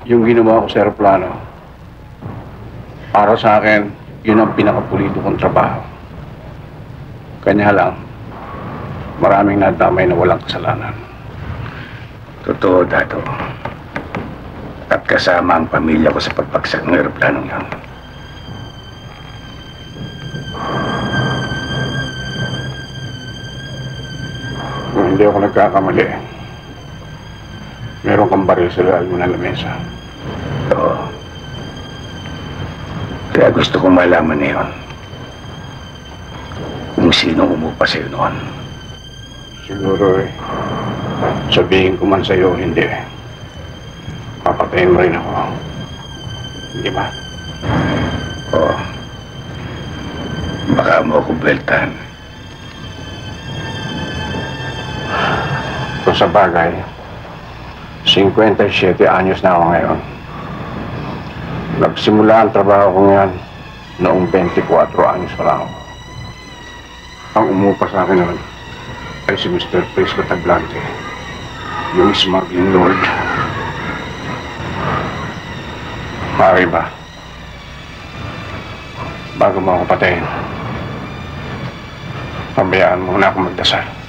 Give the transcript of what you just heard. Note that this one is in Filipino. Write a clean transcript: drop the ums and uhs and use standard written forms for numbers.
Yung ginawa ko sa aeroplano, para sa akin, yun ang pinakapulido kong trabaho. Kanya lang, maraming nadamay na walang kasalanan. Totoo, Dato. At kasama ang pamilya ko sa pagpagsak ng aeroplanong yun. Kung hindi ako nagkakamali, meron kang baril sa ilalim ng lamesa. Oo. Kaya gusto kong malaman na yun. Kung sino umupa sa'yo noon. Siguro sabihin ko man sa'yo, hindi. Papatayin mo rin ako. Hindi ba? Oo. Baka mo ako beltahan. Kung sa bagay, 57 anyos na ako ngayon. Nagsimula ang trabaho ko ngayon noong 24 anyos pa lang ako. Ang umupa sa akin noon ay si Mr. Prisco Tablante, yung smuggling lord. Maaari ba? Bago mo ako patayin, pabayaan mo na ako magdasal.